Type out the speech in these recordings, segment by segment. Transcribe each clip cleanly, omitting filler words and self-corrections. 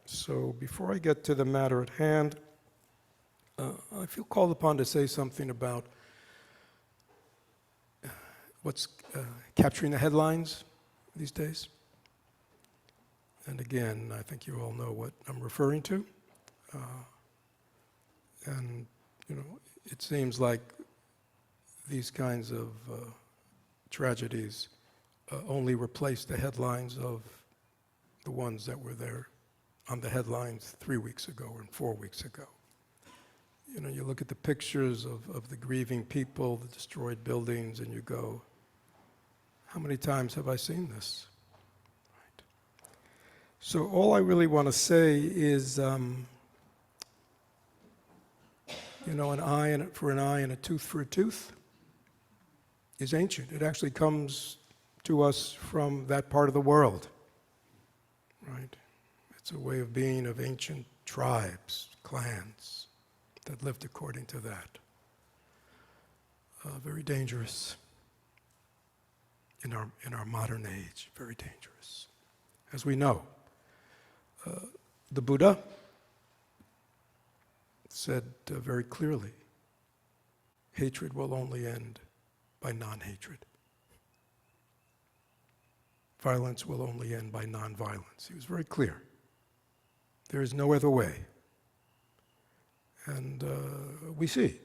So before I get to the matter at hand, I feel called upon to say something about what's capturing the headlines these days. And again, I think you all know what I'm referring to. And, it seems like these kinds of tragedies only replace the headlines of the ones that were there on the headlines 3 weeks ago and 4 weeks ago. You look at the pictures of the grieving people, the destroyed buildings, and you go, how many times have I seen this? Right. So all I really want to say is, an eye for an eye and a tooth for a tooth is ancient. It actually comes to us from that part of the world, right? It's a way of being of ancient tribes, clans that lived according to that. Very dangerous in our modern age, very dangerous. As we know, the Buddha said very clearly, hatred will only end by non-hatred. Violence will only end by non-violence. He was very clear. There is no other way. And we see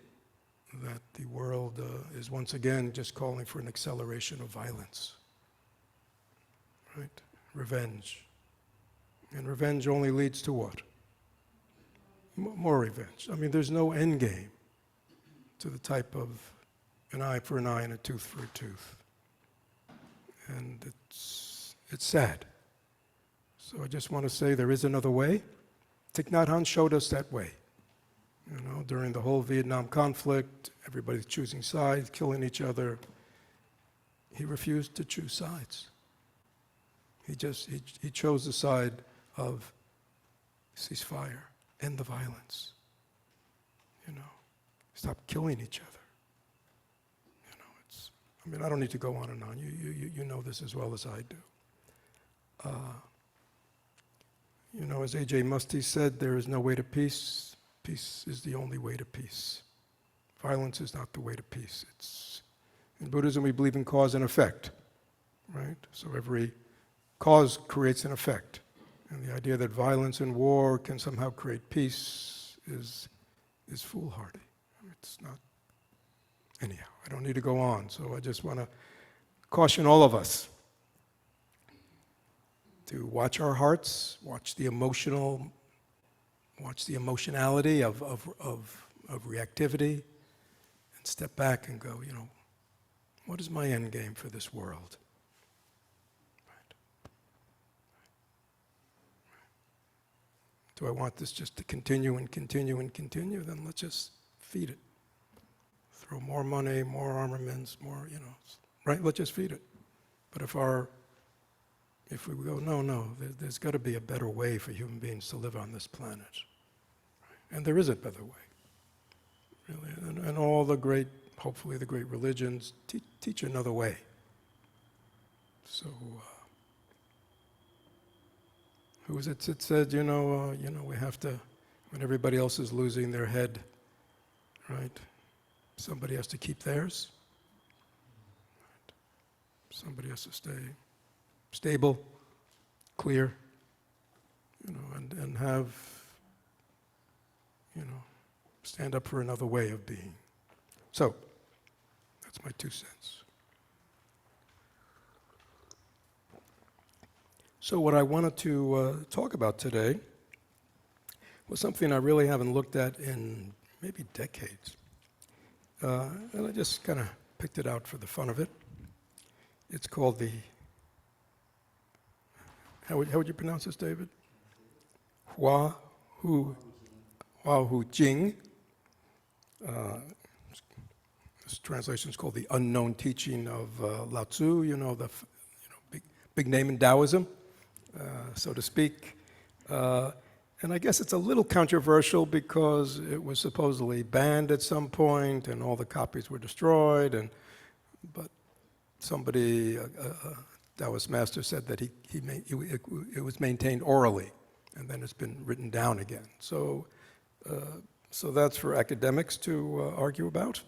that the world is once again just calling for an acceleration of violence. Right? Revenge. And revenge only leads to what? More revenge. I mean, there's no end game to the type of an eye for an eye and a tooth for a tooth. And it's sad. So I just want to say there is another way. Thich Nhat Hanh showed us that way. During the whole Vietnam conflict, everybody's choosing sides, killing each other. He refused to choose sides. He chose the side of ceasefire, end the violence. Stop killing each other. I don't need to go on and on. You know this as well as I do. As A.J. Muste said, there is no way to peace. Peace is the only way to peace. Violence is not the way to peace. In Buddhism, we believe in cause and effect, right? So every cause creates an effect. And the idea that violence and war can somehow create peace is foolhardy. It's not. Anyhow, I don't need to go on, so I just want to caution all of us to watch our hearts, watch the emotionality of reactivity, and step back and go, what is my end game for this world? Right. Do I want this just to continue and continue and continue? Then let's just feed it. Throw more money, more armaments, more, right? Let's just feed it. But if we go, no, there's got to be a better way for human beings to live on this planet. Right? And there is a better way, really. And all the great, hopefully the great religions teach another way. So, who was it that said, we have to, when everybody else is losing their head, right? Somebody has to keep theirs. Right. Somebody has to stay stable, clear, and have, stand up for another way of being. So, that's my 2 cents. So what I wanted to talk about today was something I really haven't looked at in maybe decades. And I just kind of picked it out for the fun of it. It's called the, how would you pronounce this, David? Hua Hu Jing. This translation is called the unknown teaching of Lao Tzu, big name in Taoism, so to speak. And I guess it's a little controversial because it was supposedly banned at some point and all the copies were destroyed. But somebody, a Taoist master, said that it was maintained orally and then it's been written down again. So that's for academics to argue about,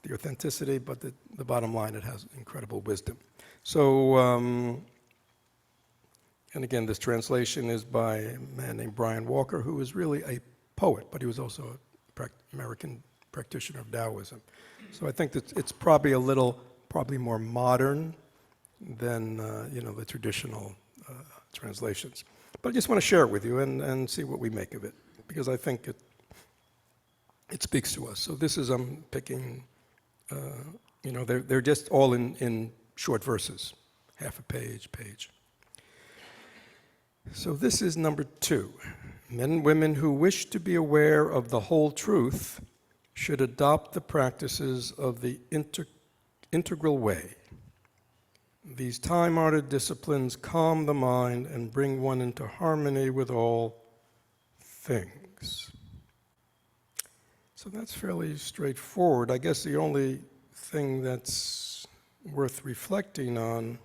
the authenticity, but the bottom line, it has incredible wisdom. So, and again, this translation is by a man named Brian Walker, who is really a poet, but he was also an American practitioner of Taoism. So I think that it's probably probably more modern than the traditional translations. But I just want to share it with you and see what we make of it, because I think it speaks to us. So this is, I'm picking, they're just all in short verses, half a page. So this is number 2. Men and women who wish to be aware of the whole truth should adopt the practices of the integral way. These time-honored disciplines calm the mind and bring one into harmony with all things. So that's fairly straightforward. I guess the only thing that's worth reflecting on,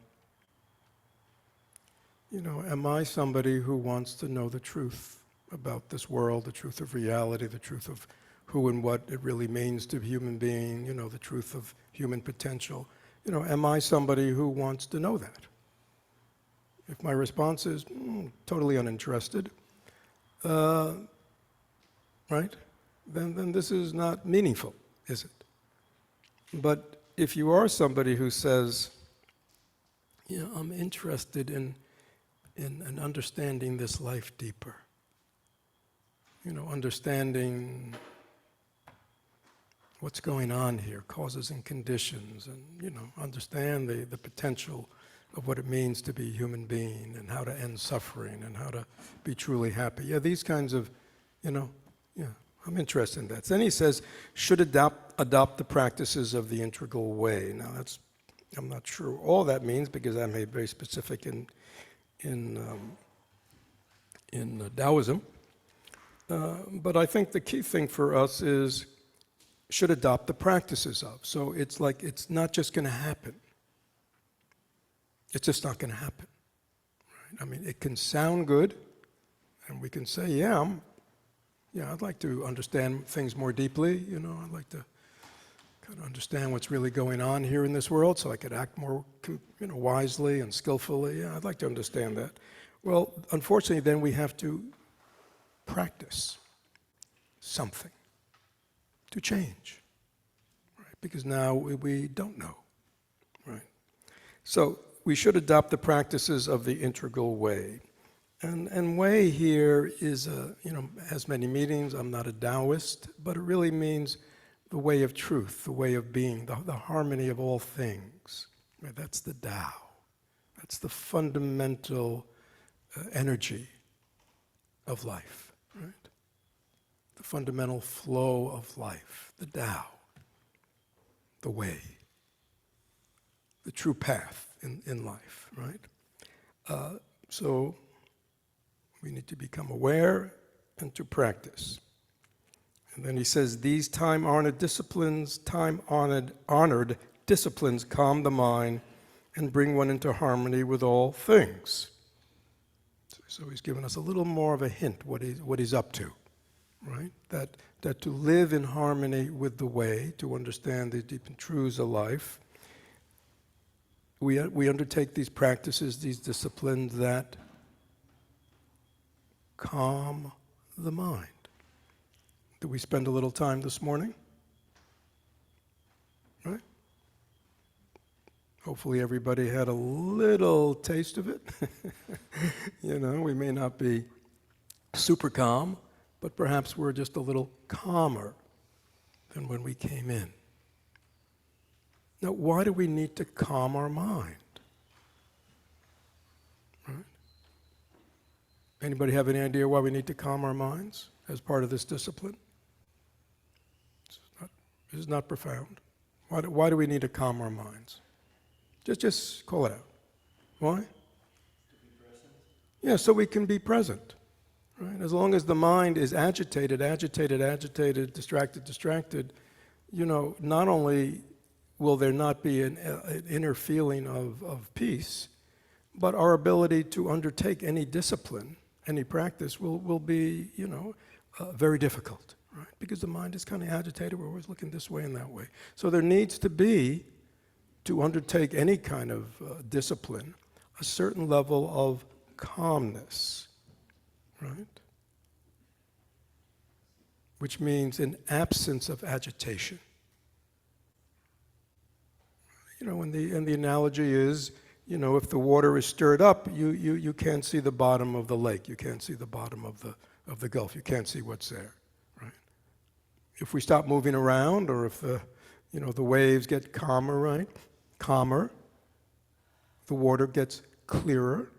am I somebody who wants to know the truth about this world, the truth of reality, the truth of who and what it really means to be a human being, the truth of human potential? Am I somebody who wants to know that? If my response is totally uninterested, right? Then this is not meaningful, is it? But if you are somebody who says, I'm interested in understanding this life deeper, understanding what's going on here, causes and conditions, and understand the potential of what it means to be a human being, and how to end suffering, and how to be truly happy. Yeah, these kinds of, I'm interested in that. Then he says, should adopt the practices of the integral way. Now I'm not sure all that means, because I'm very specific in Taoism. But I think the key thing for us is should adopt the practices of. So it's like it's not just going to happen. It's just not going to happen. Right? I mean, it can sound good, and we can say, I'd like to understand things more deeply. I'd like to kind of understand what's really going on here in this world, so I could act more, wisely and skillfully. Yeah, I'd like to understand that. Well, unfortunately, then we have to practice something to change, right? Because now we don't know, right? So we should adopt the practices of the integral way. And way here is, has many meanings. I'm not a Daoist, but it really means the way of truth, the way of being, the harmony of all things. Right? That's the Tao. That's the fundamental energy of life, right? The fundamental flow of life, the Tao, the way, the true path in life, right? So we need to become aware and to practice. And then he says, these time-honored disciplines calm the mind and bring one into harmony with all things. So he's given us a little more of a hint what he's up to, right? That to live in harmony with the way, to understand the deep truths of life, we undertake these practices, these disciplines that calm the mind. Did we spend a little time this morning? Right? Hopefully everybody had a little taste of it. We may not be super calm, but perhaps we're just a little calmer than when we came in. Now, why do we need to calm our mind? Right? Anybody have any idea why we need to calm our minds as part of this discipline? This is not profound. Why do we need to calm our minds? Just call it out. Why? To be present. Yeah, so we can be present. Right? As long as the mind is agitated, distracted, not only will there not be an inner feeling of peace, but our ability to undertake any discipline any practice will be, very difficult, right? Because the mind is kind of agitated. We're always looking this way and that way. So there needs to be, to undertake any kind of discipline, a certain level of calmness, right? Which means an absence of agitation. And the analogy is, if the water is stirred up, you can't see the bottom of the lake. You can't see the bottom of the Gulf. You can't see what's there, right? If we stop moving around, or if the waves get calmer, right? Calmer, the water gets clearer,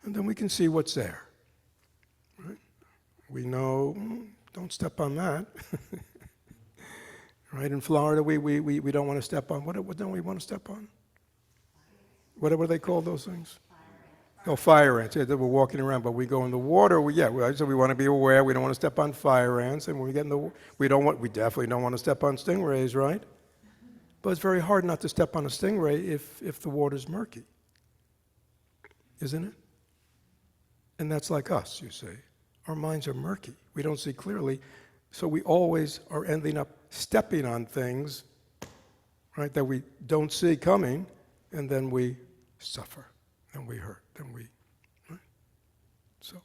and then we can see what's there, right? We know, don't step on that. Right? In Florida, we don't want to step on, what don't we want to step on? What do they call those things? Fire ants. Yeah, we're walking around, but we go in the water. So we want to be aware. We don't want to step on fire ants, and when we get in the, we definitely don't want to step on stingrays, right? But it's very hard not to step on a stingray if the water's murky, isn't it? And that's like us, you see. Our minds are murky. We don't see clearly, so we always are ending up stepping on things, right, that we don't see coming, and then we suffer, and we hurt, right? So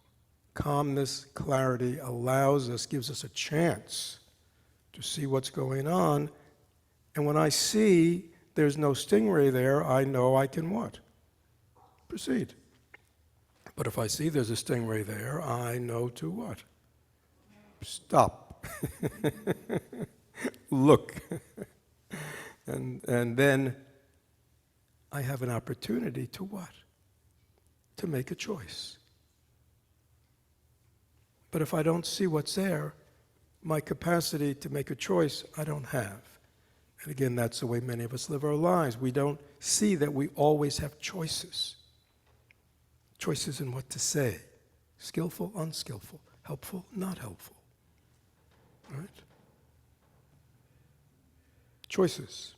calmness, clarity gives us a chance to see what's going on, and when I see there's no stingray there, I know I can what? Proceed. But if I see there's a stingray there, I know to what? Stop. Look. And then I have an opportunity to what? To make a choice. But if I don't see what's there, my capacity to make a choice, I don't have. And again, that's the way many of us live our lives. We don't see that we always have choices. Choices in what to say. Skillful, unskillful. Helpful, not helpful. Right? Choices.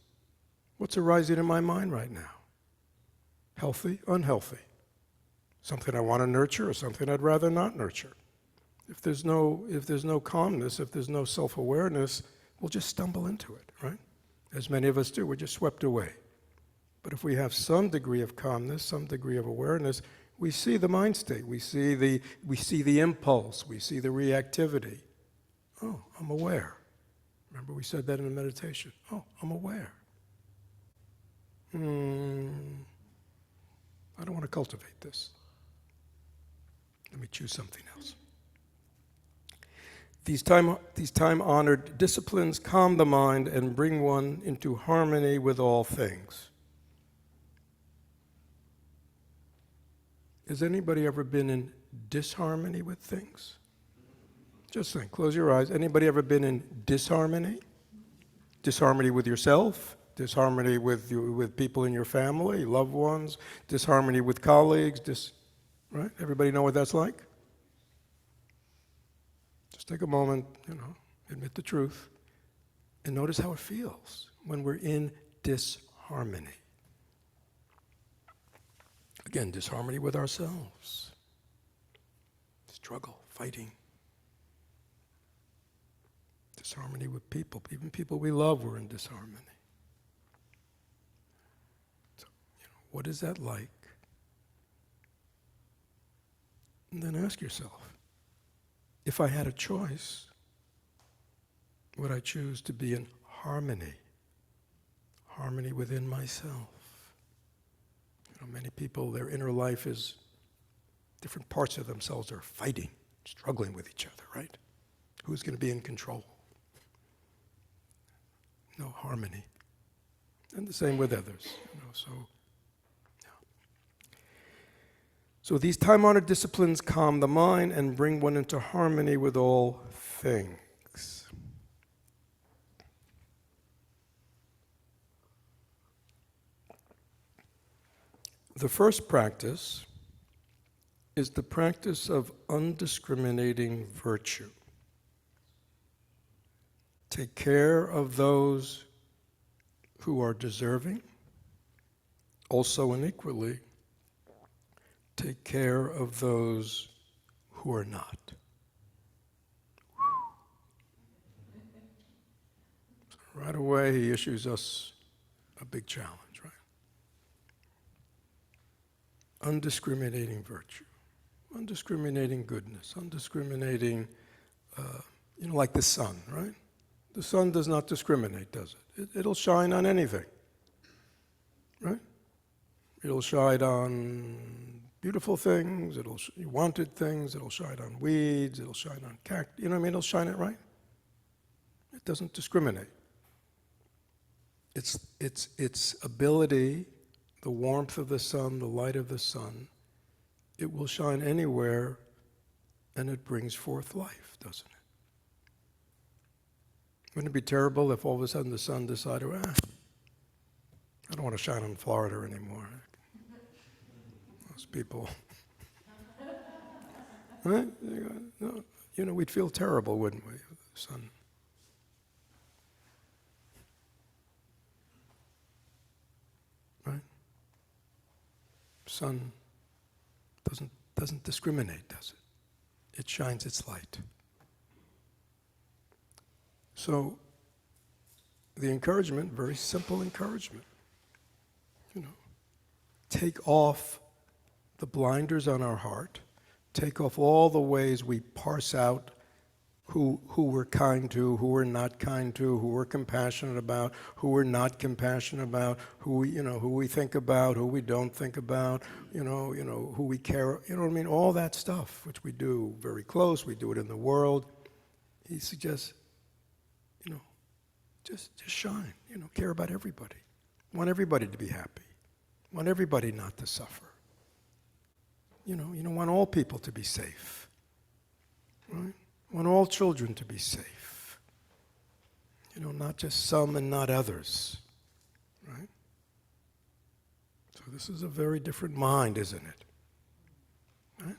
What's arising in my mind right now? Healthy, unhealthy. Something I want to nurture or something I'd rather not nurture. If there's no calmness, if there's no self-awareness, we'll just stumble into it, right? As many of us do, we're just swept away. But if we have some degree of calmness, some degree of awareness, we see the mind state, we see the impulse, we see the reactivity. Oh, I'm aware. Remember we said that in the meditation. Oh, I'm aware. I don't want to cultivate this. Let me choose something else. These time-honored disciplines calm the mind and bring one into harmony with all things. Has anybody ever been in disharmony with things? Just think, close your eyes. Anybody ever been in disharmony? Disharmony with yourself, disharmony with people in your family, loved ones, disharmony with colleagues, right? Everybody know what that's like? Just take a moment, admit the truth, and notice how it feels when we're in disharmony. Again, disharmony with ourselves. Struggle, fighting. Disharmony with people. Even people we love, we're in disharmony. So, what is that like? And then ask yourself, if I had a choice, would I choose to be in harmony? Harmony within myself. Many people, their inner life is different parts of themselves are fighting, struggling with each other, right? Who's going to be in control? No harmony. And the same with others. So these time-honored disciplines calm the mind and bring one into harmony with all things. The first practice is the practice of undiscriminating virtue. Take care of those who are deserving. Also and equally, take care of those who are not. So right away, he issues us a big challenge, right? Undiscriminating virtue, undiscriminating goodness, undiscriminating, like the sun, right? The sun does not discriminate, does it? It'll shine on anything, right? It'll shine on beautiful things, wanted things, it'll shine on weeds, it'll shine on cactus, you know what I mean? It'll shine it right. It doesn't discriminate. Its ability, the warmth of the sun, the light of the sun, it will shine anywhere and it brings forth life, doesn't it? Wouldn't it be terrible if all of a sudden the sun decided, I don't want to shine on Florida anymore. Those people, right? No, we'd feel terrible, wouldn't we? The sun. Right? Sun doesn't discriminate, does it? It shines its light. So, the encouragement, very simple encouragement. Take off the blinders on our heart, take off all the ways we parse out who we're kind to, who we're not kind to, who we're compassionate about, who we're not compassionate about, who we think about, who we don't think about, who we care, what I mean? All that stuff, which we do very close, we do it in the world. He suggests, just shine, care about everybody. Want everybody to be happy. Want everybody not to suffer. You want all people to be safe. Right? Want all children to be safe. Not just some and not others. Right? So this is a very different mind, isn't it? Right?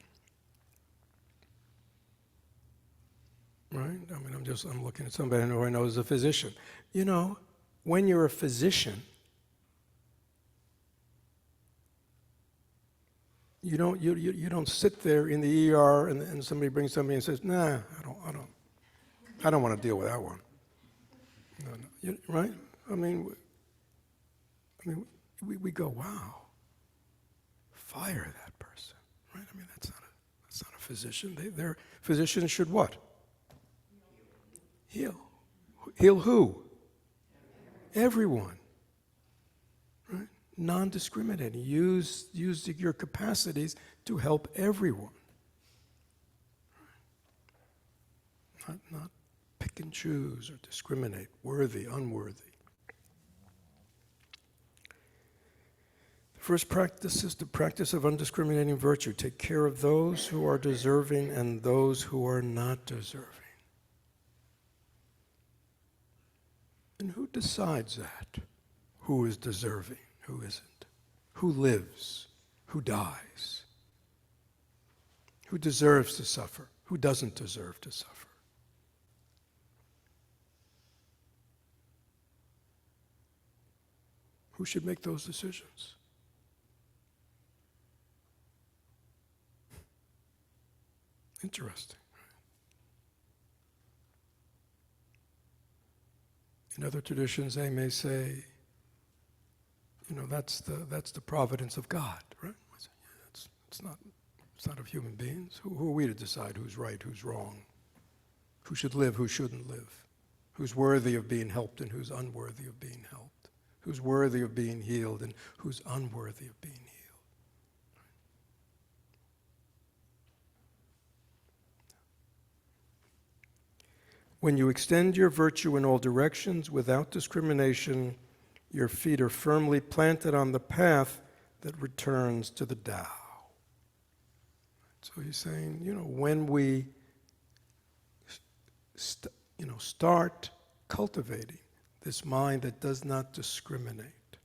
Right? I'm looking at somebody who I know is a physician. When you're a physician, you don't sit there in the ER and somebody brings somebody and says, "Nah, I don't want to deal with that one." No. Right? We go, "Wow, fire that person." Right? That's not a physician. Their physicians should what? Heal. Heal who? Everyone. Right? Non-discriminating. Use your capacities to help everyone. Not pick and choose or discriminate, worthy, unworthy. The first practice is the practice of undiscriminating virtue. Take care of those who are deserving and those who are not deserving. And who decides that? Who is deserving? Who isn't? Who lives? Who dies? Who deserves to suffer? Who doesn't deserve to suffer? Who should make those decisions? Interesting. In other traditions, they may say, that's the providence of God, right? It's not of human beings. Who are we to decide who's right, who's wrong, who should live, who shouldn't live, who's worthy of being helped and who's unworthy of being helped, who's worthy of being healed and who's unworthy of being healed. When you extend your virtue in all directions without discrimination, your feet are firmly planted on the path that returns to the Tao. So he's saying, when we start cultivating this mind that does not discriminate,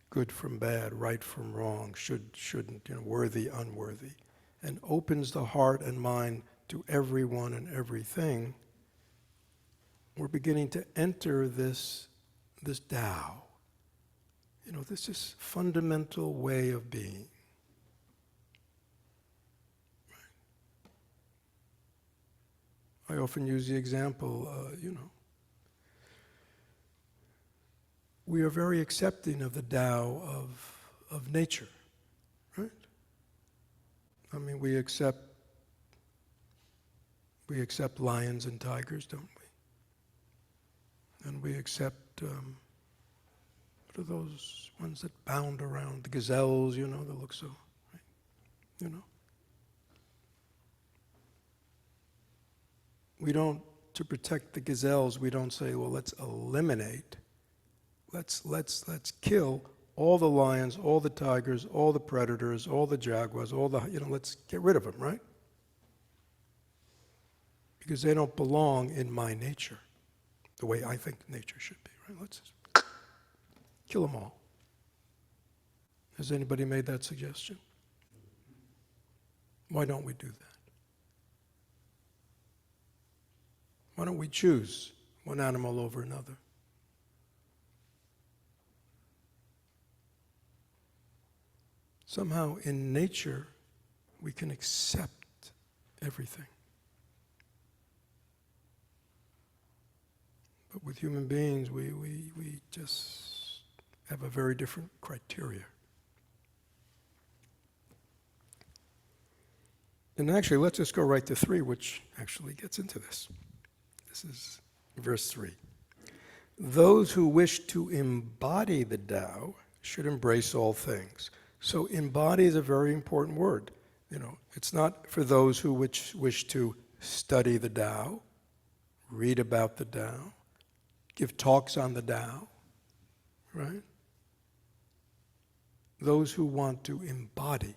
good from bad, right from wrong, shouldn't, worthy, unworthy, and opens the heart and mind to everyone and everything, we're beginning to enter this Tao, this fundamental way of being. I often use the example, we are very accepting of the Tao of nature, right? I mean, we accept lions and tigers, don't we? And we accept, what are those ones that bound around, the gazelles, that look so, right? We don't, to protect the gazelles, we don't say, well, let's eliminate, let's kill all the lions, all the tigers, all the predators, all the jaguars, let's get rid of them, right? Because they don't belong in my nature, the way I think nature should be, right? Let's just kill them all. Has anybody made that suggestion? Why don't we do that? Why don't we choose one animal over another? Somehow in nature, we can accept everything. But with human beings, we just have a very different criteria. And actually, let's just go right to 3, which actually gets into this. This is verse 3. Those who wish to embody the Tao should embrace all things. So embody is a very important word. It's not for those who wish to study the Tao, read about the Tao, give talks on the Tao, right? Those who want to embody,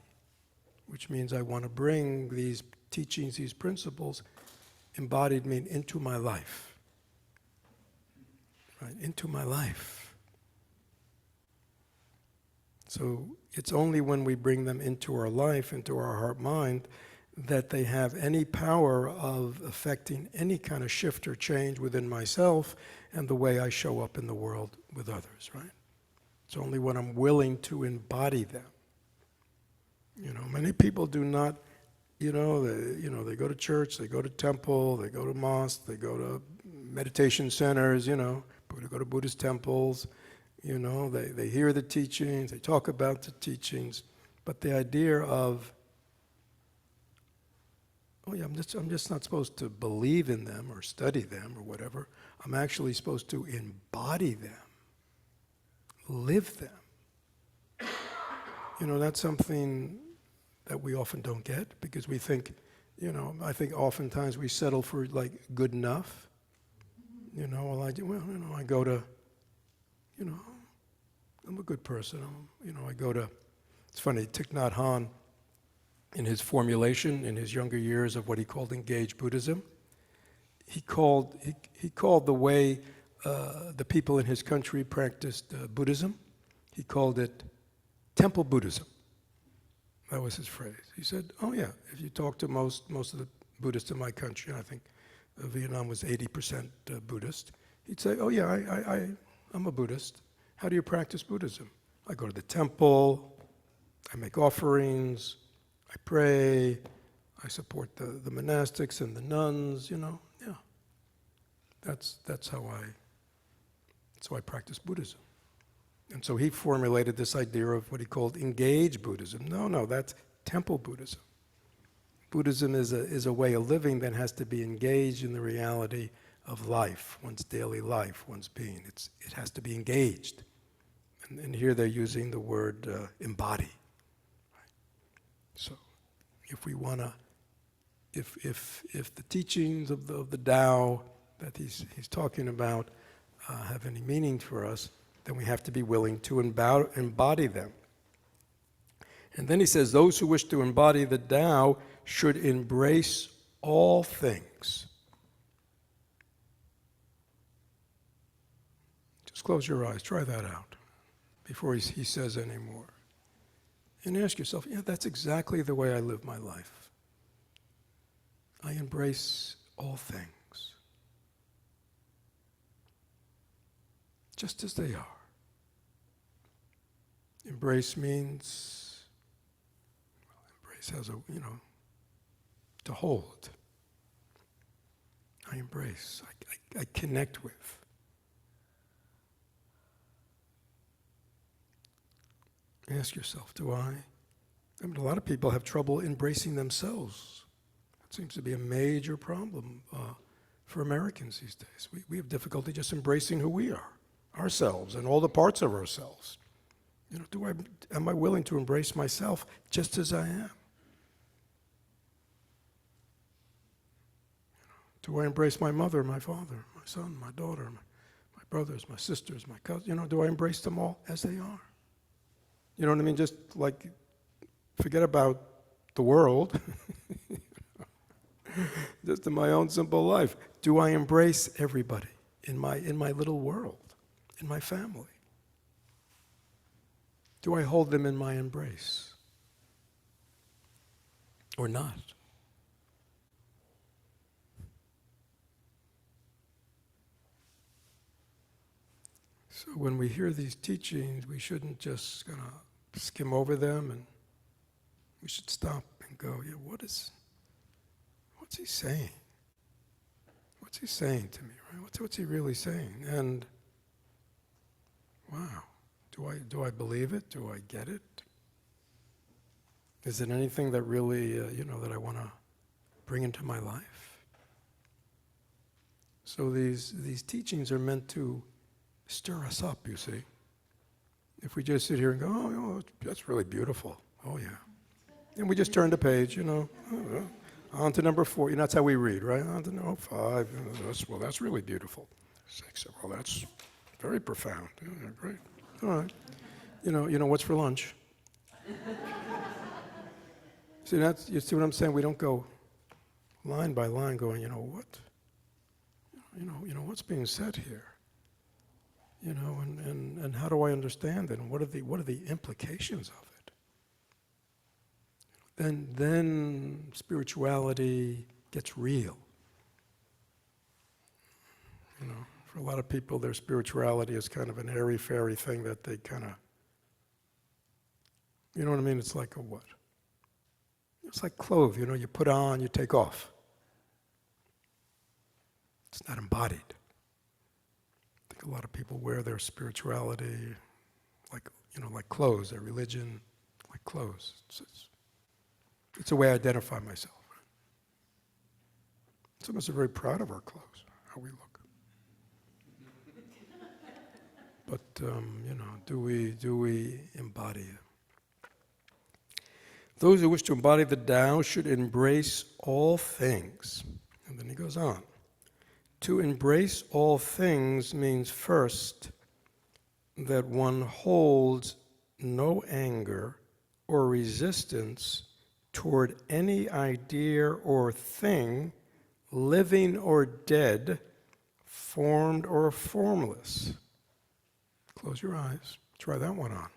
which means I want to bring these teachings, these principles, embodied mean into my life, right? Into my life. So it's only when we bring them into our life, into our heart-mind, that they have any power of affecting any kind of shift or change within myself and the way I show up in the world with others, right? It's only when I'm willing to embody them. Many people do not, they go to church, they go to temple, they go to mosque, they go to meditation centers, they go to Buddhist temples, they hear the teachings, they talk about the teachings, but the idea of, I'm just not supposed to believe in them or study them or whatever. I'm actually supposed to embody them, live them. That's something that we often don't get because we think, I think oftentimes we settle for like good enough. I go to, I'm a good person. I go to, it's funny, Thich Nhat Hanh, in his formulation, in his younger years of what he called engaged Buddhism, he called the way the people in his country practiced Buddhism, he called it temple Buddhism. That was his phrase. He said, if you talk to most of the Buddhists in my country, and I think Vietnam was 80% Buddhist, he'd say, I'm a Buddhist. How do you practice Buddhism? I go to the temple, I make offerings, I pray, I support the monastics and the nuns, That's how I practice Buddhism. And so he formulated this idea of what he called engaged Buddhism. No, that's temple Buddhism. Buddhism is a way of living that has to be engaged in the reality of life, one's daily life, one's being. It has to be engaged. And here they're using the word embody. So if we want to, if the teachings of the Tao that he's talking about have any meaning for us, then we have to be willing to embody them. And then he says, those who wish to embody the Tao should embrace all things. Just close your eyes, try that out before he says any more. And ask yourself, that's exactly the way I live my life. I embrace all things, just as they are. Embrace means, embrace has to hold. I embrace, I connect with. Ask yourself, I mean, a lot of people have trouble embracing themselves. It seems to be a major problem for Americans these days. We have difficulty just embracing who we are, ourselves, and all the parts of ourselves. You know, am I willing to embrace myself just as I am? Do I embrace my mother, my father, my son, my daughter, my brothers, my sisters, my cousins? You know, do I embrace them all as they are? You know what I mean? Just like, forget about the world. Just in my own simple life. Do I embrace everybody in my little world, in my family? Do I hold them in my embrace? Or not? So when we hear these teachings, we shouldn't just kind of skim over them, and we should stop and go, yeah, what's he saying? What's he saying to me, right? What's he really saying? And wow, do I believe it? Do I get it? Is it anything that really, that I want to bring into my life? So these teachings are meant to stir us up, you see. If we just sit here and go, oh, that's really beautiful. Oh, yeah. And we just turn the page, on to number 4. That's how we read, right? On to number 5. That's really beautiful. 6. Well, that's very profound. Yeah, great. All right. You know what's for lunch? You see what I'm saying? We don't go line by line going, what's being said here? And how do I understand it? And what are the implications of it? Then spirituality gets real. For a lot of people, their spirituality is kind of an airy-fairy thing that they kind of, you know what I mean? It's like a what? It's like clothes, you put on, you take off. It's not embodied. I think a lot of people wear their spirituality like clothes, their religion like clothes. It's a way I identify myself. Some of us are very proud of our clothes, how we look. But do we embody it? Those who wish to embody the Tao should embrace all things. And then he goes on. To embrace all things means first that one holds no anger or resistance toward any idea or thing, living or dead, formed or formless. Close your eyes. Try that one on.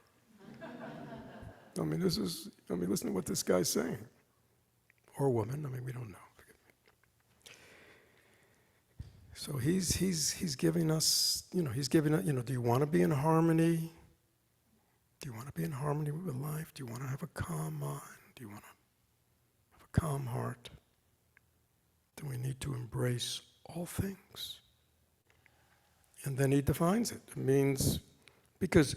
Listen to what this guy's saying. Or woman, we don't know. So he's giving us, do you want to be in harmony? Do you want to be in harmony with life? Do you want to have a calm mind? Do you want to have a calm heart? Then we need to embrace all things. And then he defines it. It means, because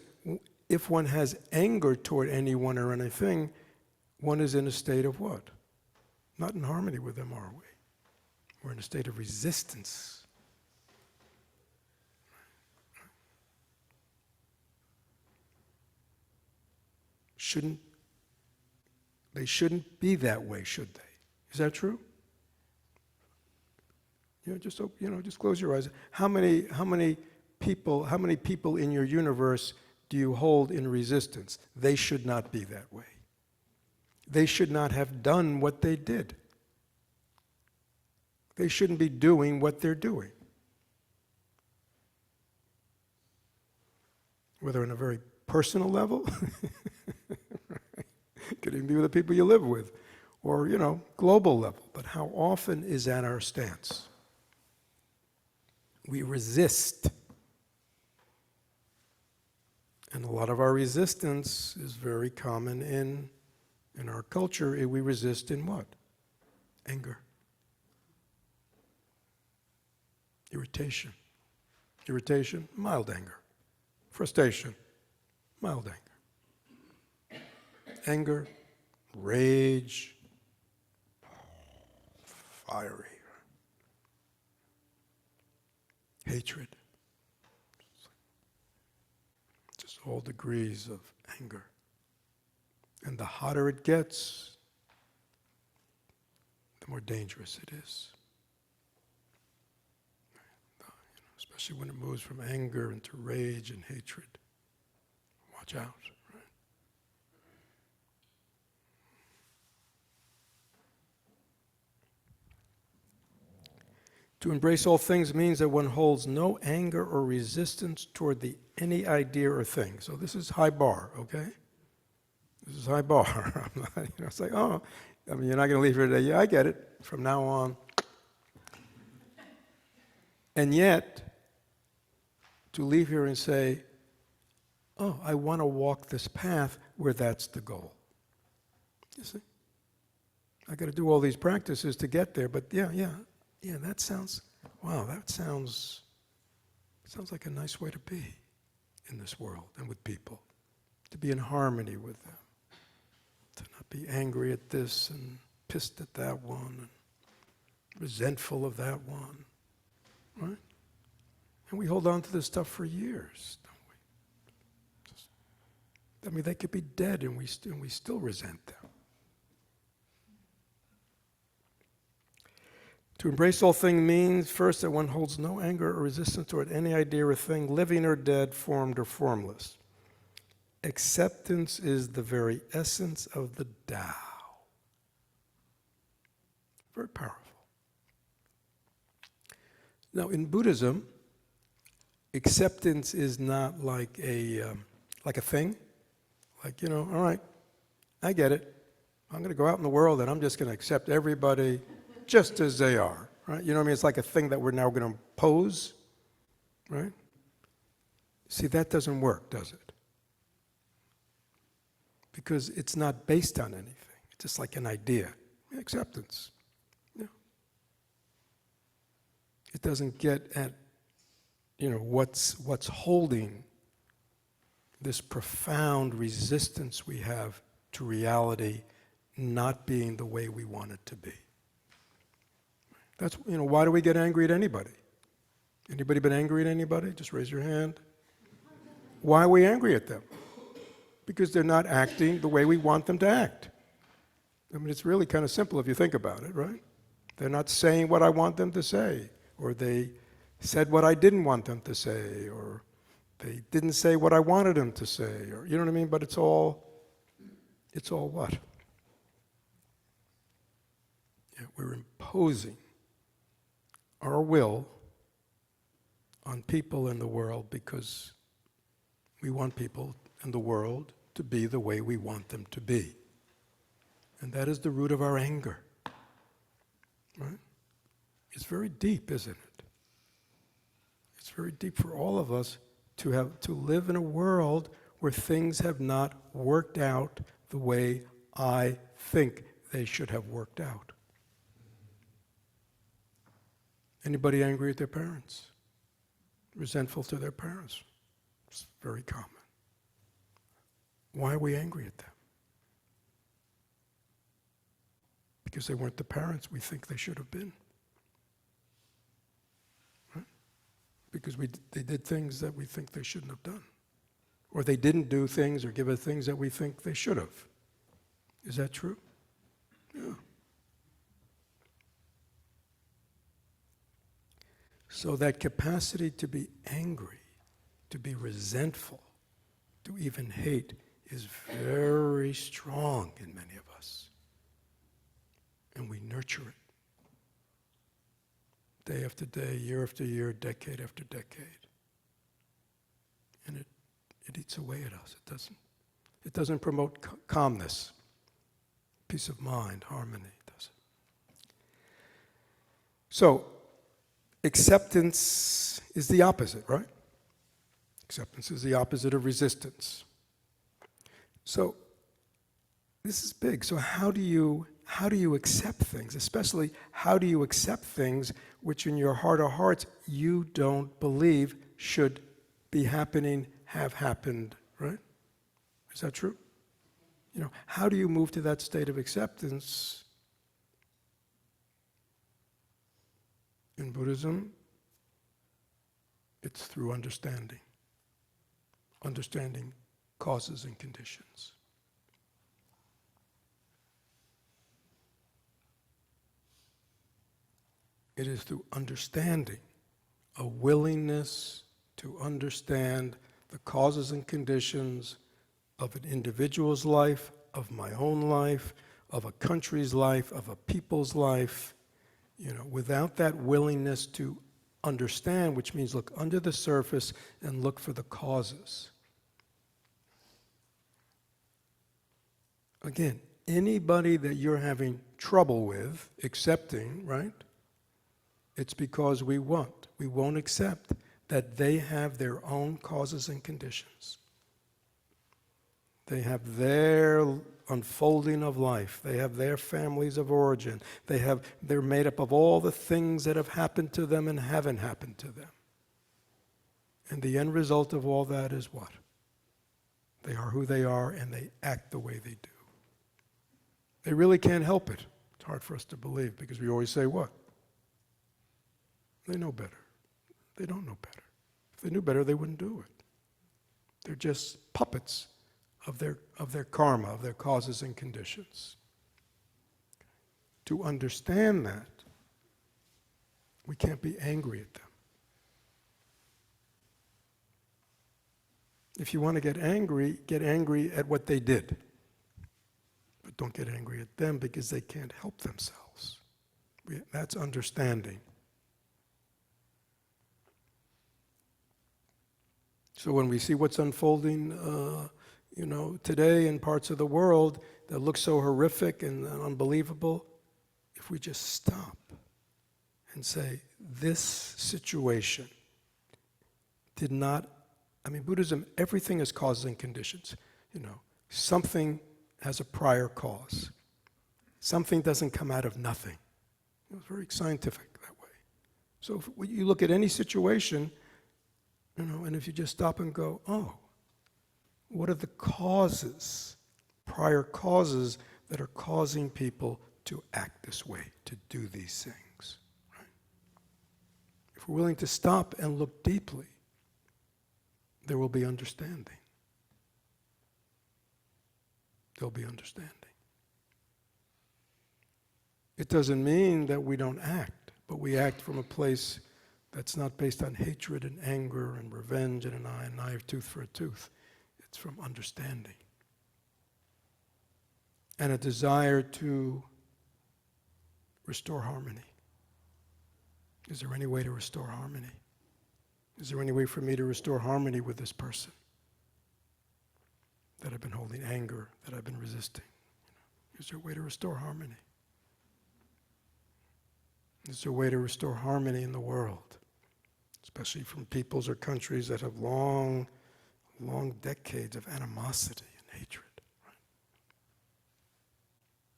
if one has anger toward anyone or anything, one is in a state of what? Not in harmony with them, are we? We're in a state of resistance. They shouldn't be that way, should they? Is that true? Just close your eyes. How many people in your universe do you hold in resistance? They should not be that way. They should not have done what they did. They shouldn't be doing what they're doing. Whether on a very personal level, could even be with the people you live with, or, global level. But how often is that our stance? We resist. And a lot of our resistance is very common in our culture. We resist in what? Anger. Irritation. Irritation, mild anger. Frustration, mild anger. Anger, rage, fiery. Hatred. Just all degrees of anger. And the hotter it gets, the more dangerous it is. Especially when it moves from anger into rage and hatred. Watch out, right? To embrace all things means that one holds no anger or resistance toward any idea or thing. So this is high bar, okay? This is high bar. I'm not, it's like, oh, I mean, you're not going to leave here today. Yeah, I get it. From now on. And yet, to leave here and say, oh, I want to walk this path where that's the goal. You see? I got to do all these practices to get there, but yeah, that sounds, wow, that sounds like a nice way to be in this world and with people. To be in harmony with them. To not be angry at this and pissed at that one and resentful of that one. Right? And we hold on to this stuff for years, don't we? They could be dead and we still resent them. To embrace all things means, first, that one holds no anger or resistance toward any idea or thing, living or dead, formed or formless. Acceptance is the very essence of the Tao. Very powerful. Now, in Buddhism, acceptance is not like a thing. Like, all right, I get it. I'm going to go out in the world and I'm just going to accept everybody just as they are, right? You know what I mean? It's like a thing that we're now going to impose, right? See, that doesn't work, does it? Because it's not based on anything. It's just like an idea. Acceptance. Yeah. It doesn't get at, what's holding this profound resistance we have to reality not being the way we want it to be. That's, why do we get angry at anybody? Anybody been angry at anybody? Just raise your hand. Why are we angry at them? Because they're not acting the way we want them to act. I mean, it's really kind of simple if you think about it, right? They're not saying what I want them to say, or they said what I didn't want them to say, or they didn't say what I wanted them to say, or you know what I mean? But it's all what? Yeah, we're imposing our will on people in the world because we want people in the world to be the way we want them to be. And that is the root of our anger. Right? It's very deep, isn't it? It's very deep for all of us to live in a world where things have not worked out the way I think they should have worked out. Anybody angry at their parents? Resentful to their parents? It's very common. Why are we angry at them? Because they weren't the parents we think they should have been. Right? Because they did things that we think they shouldn't have done. Or they didn't do things or give us things that we think they should have. Is that true? Yeah. So that capacity to be angry, to be resentful, to even hate is very strong in many of us. And we nurture it. Day after day, year after year, decade after decade. And it eats away at us. It doesn't promote calmness, peace of mind, harmony, does it? So, acceptance is the opposite, right? Acceptance is the opposite of resistance. So, this is big. So how do you how do you accept things? Especially, how do you accept things which in your heart of hearts you don't believe should be happening, have happened, right? Is that true? You know, how do you move to that state of acceptance? In Buddhism, it's through understanding. Understanding causes and conditions. It is through understanding, a willingness to understand the causes and conditions of an individual's life, of my own life, of a country's life, of a people's life. You know, without that willingness to understand, which means look under the surface and look for the causes. Again, anybody that you're having trouble with accepting, right? It's because we won't accept that they have their own causes and conditions. They have their unfolding of life. They have their families of origin. They're made up of all the things that have happened to them and haven't happened to them. And the end result of all that is what? They are who they are and they act the way they do. They really can't help it. It's hard for us to believe because we always say what? They know better. They don't know better. If they knew better, they wouldn't do it. They're just puppets of their karma, of their causes and conditions. To understand that, we can't be angry at them. If you want to get angry at what they did. But don't get angry at them because they can't help themselves. That's understanding. So when we see what's unfolding, today in parts of the world that look so horrific and unbelievable, if we just stop and say, this situation did not, Buddhism, everything is causes and conditions. Something has a prior cause. Something doesn't come out of nothing. It's very scientific that way. So if you look at any situation, and if you just stop and go, oh, what are the causes, prior causes that are causing people to act this way, to do these things, right? If we're willing to stop and look deeply, there will be understanding. There'll be understanding. It doesn't mean that we don't act, but we act from a place that's not based on hatred and anger and revenge and an eye, a tooth for a tooth. It's from understanding. And a desire to restore harmony. Is there any way to restore harmony? Is there any way for me to restore harmony with this person that I've been holding anger, that I've been resisting? Is there a way to restore harmony? Is there a way to restore harmony in the world? Especially from peoples or countries that have long decades of animosity and hatred.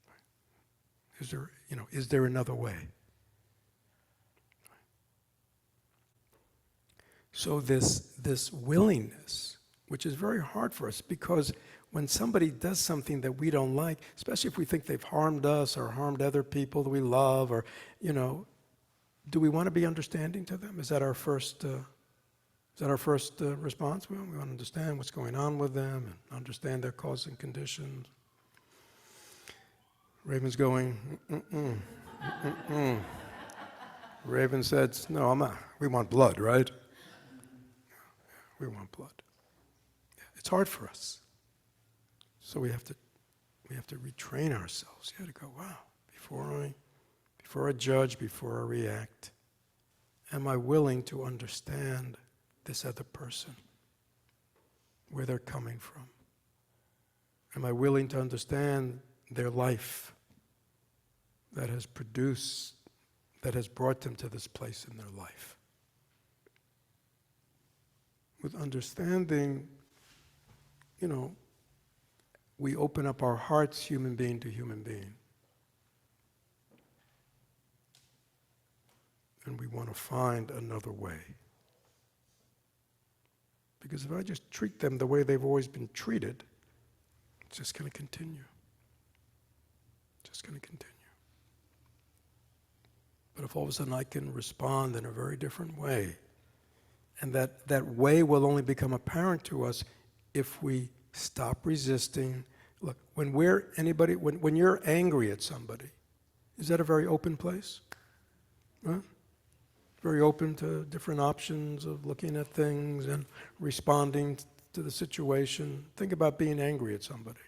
Right? Is there another way? So this willingness, which is very hard for us, because when somebody does something that we don't like, especially if we think they've harmed us or harmed other people that we love, or do we want to be understanding to them? Is that our first response? We want to understand what's going on with them and understand their causes and conditions. Raven's going, Raven said, no, I'm not. We want blood, right? We want blood. It's hard for us. So we have to retrain ourselves. You have to go, wow, before I judge, before I react, am I willing to understand this other person, where they're coming from? Am I willing to understand their life that has brought them to this place in their life? With understanding, we open up our hearts, human being to human being. and we want to find another way. Because if I just treat them the way they've always been treated, it's just going to continue. Just going to continue. But if all of a sudden I can respond in a very different way, and that way will only become apparent to us if we stop resisting. Look, when you're angry at somebody, is that a very open place? Huh? Very open to different options of looking at things and responding to the situation. Think about being angry at somebody.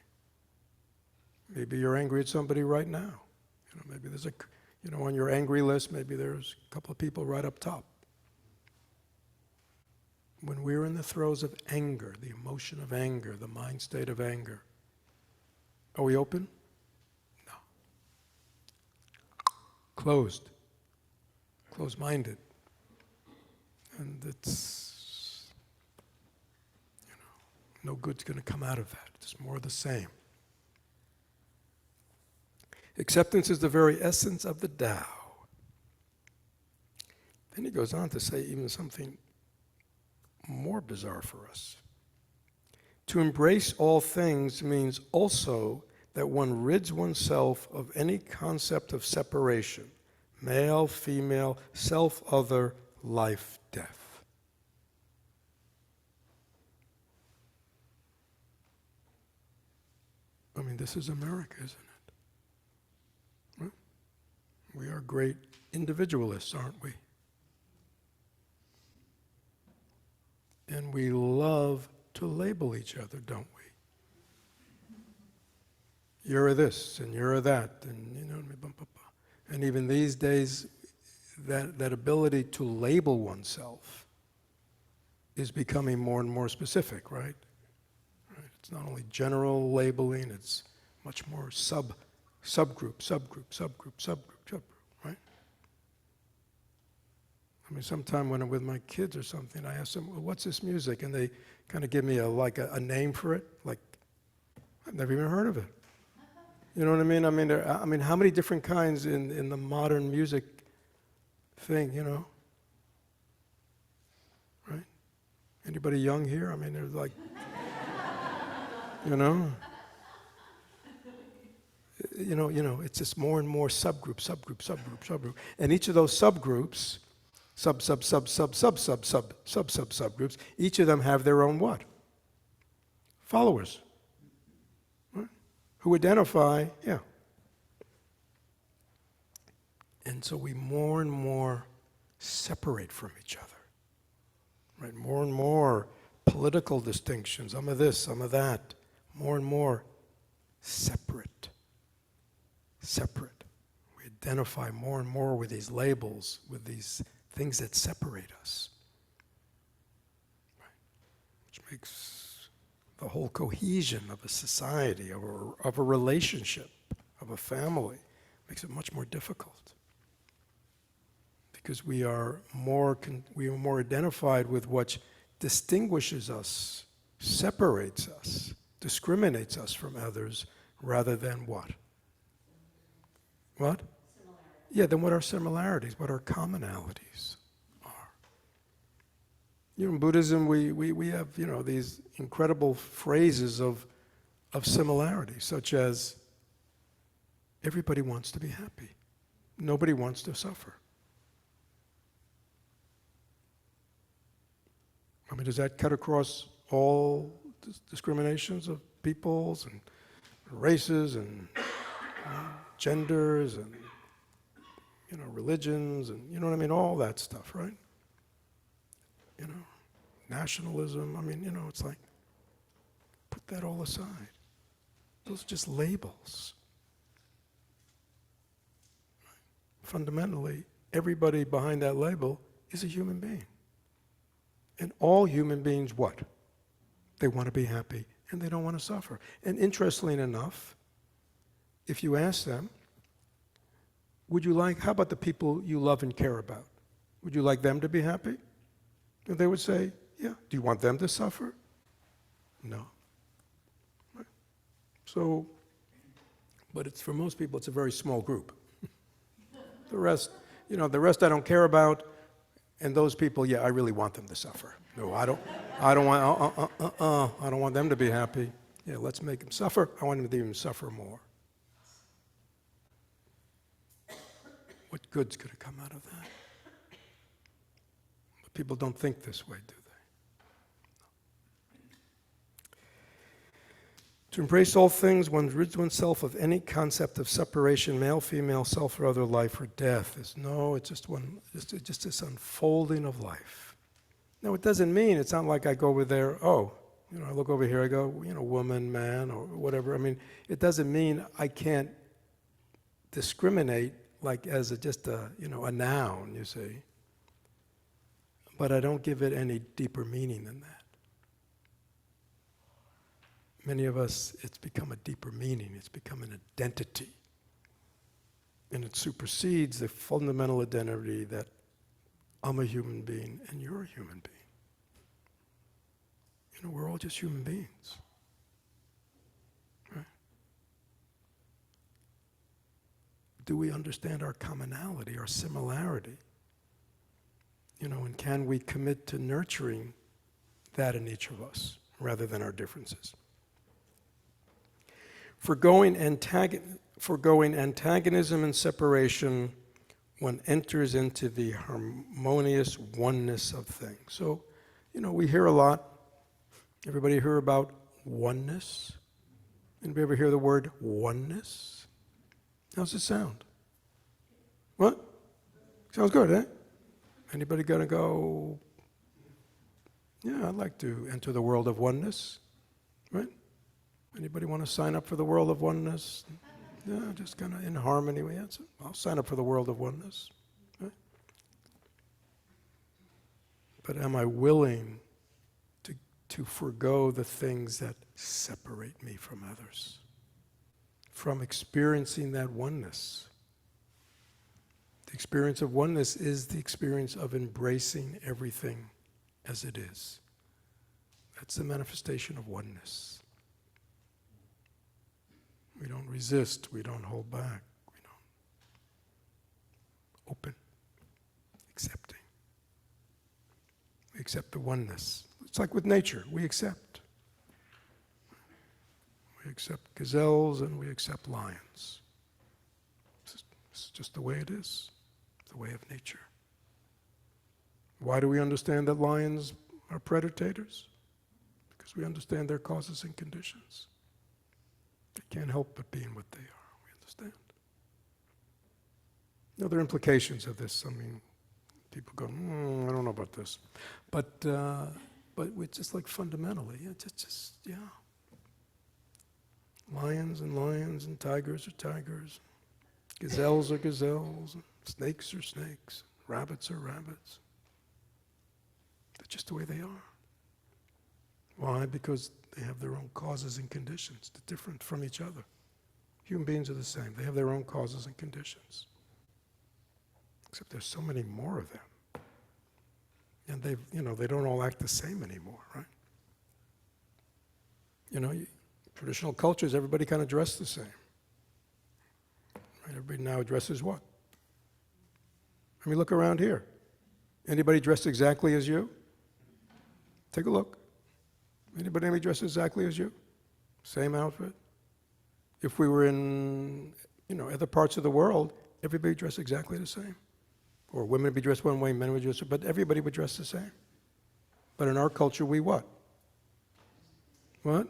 Maybe you're angry at somebody right now. Maybe there's on your angry list, maybe there's a couple of people right up top. When we're in the throes of anger, the emotion of anger, the mind state of anger, are we open? No. Closed. Closed-minded. And it's, no good's going to come out of that. It's more of the same. Acceptance is the very essence of the Tao. Then he goes on to say even something more bizarre for us. To embrace all things means also that one rids oneself of any concept of separation, male, female, self, other, life, death. I mean, this is America, isn't it? Well, we are great individualists, aren't we? And we love to label each other, don't we? You're a this, and you're a that, and even these days, that ability to label oneself is becoming more and more specific, right? It's not only general labeling, it's much more subgroup, right? I mean, sometime when I'm with my kids or something, I ask them, well, what's this music? And they kind of give me a name for it, like, I've never even heard of it. You know what I mean? I mean, how many different kinds in the modern music thing, right? Anybody young here? I mean, there's like, it's just more and more subgroup. And each of those subgroups, subgroups, each of them have their own what? Followers. Right? Who identify, And so we more and more separate from each other. Right? More and more political distinctions. I'm of this, I'm of that. More and more separate. We identify more and more with these labels, with these things that separate us. Right? Which makes the whole cohesion of a society, of a relationship, of a family, makes it much more difficult. Because we are more identified with what distinguishes us, separates us, discriminates us from others, rather than what? What? Yeah, then what are similarities? What are commonalities are? In Buddhism, we have, these incredible phrases of similarity, such as, everybody wants to be happy. Nobody wants to suffer. I mean, does that cut across all discriminations of peoples and races and genders and religions and all that stuff, right? Nationalism. I mean, it's like, put that all aside. Those are just labels. Fundamentally, everybody behind that label is a human being. And all human beings, what? They want to be happy and they don't want to suffer. And interestingly enough, if you ask them, how about the people you love and care about? Would you like them to be happy? And they would say, yeah. Do you want them to suffer? No. Right. So, but for most people, it's a very small group. The rest, The rest I don't care about, and those people, yeah, I really want them to suffer. No, I don't want them to be happy. Yeah, let's make them suffer. I want them to even suffer more. What good's going to come out of that? But people don't think this way, do they? To embrace all things, one rids oneself of any concept of separation, male, female, self or other, life or death. It's just this unfolding of life. Now, it doesn't mean, it's not like I go over there, I look over here, I go, woman, man, or whatever. I mean, it doesn't mean I can't discriminate like as just a noun, you see. But I don't give it any deeper meaning than that. Many of us, it's become a deeper meaning. It's become an identity. And it supersedes the fundamental identity that I'm a human being and you're a human being. We're all just human beings. Right? Do we understand our commonality, our similarity? And can we commit to nurturing that in each of us rather than our differences? Forgoing antagonism and separation, one enters into the harmonious oneness of things. So, we hear a lot. Everybody hear about oneness? Anybody ever hear the word oneness? How's it sound? What? Sounds good, eh? Anybody gonna go, yeah, I'd like to enter the world of oneness, right? Anybody want to sign up for the world of oneness? Yeah, just kind of in harmony. I'll sign up for the world of oneness. Right? But am I willing to forgo the things that separate me from others, from experiencing that oneness? The experience of oneness is the experience of embracing everything as it is. That's the manifestation of oneness. We don't resist, we don't hold back, we don't open, accepting. We accept the oneness. It's like with nature, we accept. We accept gazelles and we accept lions. It's just the way it is, the way of nature. Why do we understand that lions are predators? Because we understand their causes and conditions. They can't help but being what they are. We understand. There are implications of this. I mean, people go, I don't know about this. But it's just like fundamentally, yeah. Lions and tigers are tigers. Gazelles are gazelles. Snakes are snakes. Rabbits are rabbits. That's just the way they are. Why? Because they have their own causes and conditions. They're different from each other. Human beings are the same. They have their own causes and conditions. Except there's so many more of them. And they don't all act the same anymore, right? Traditional cultures, everybody kind of dressed the same. Right? Everybody now dresses what? I mean, look around here. Anybody dressed exactly as you? Take a look. Anybody dressed exactly as you? Same outfit? If we were in, other parts of the world, everybody dressed exactly the same. Or women would be dressed one way, men would dress, but everybody would dress the same. But in our culture, we what? What?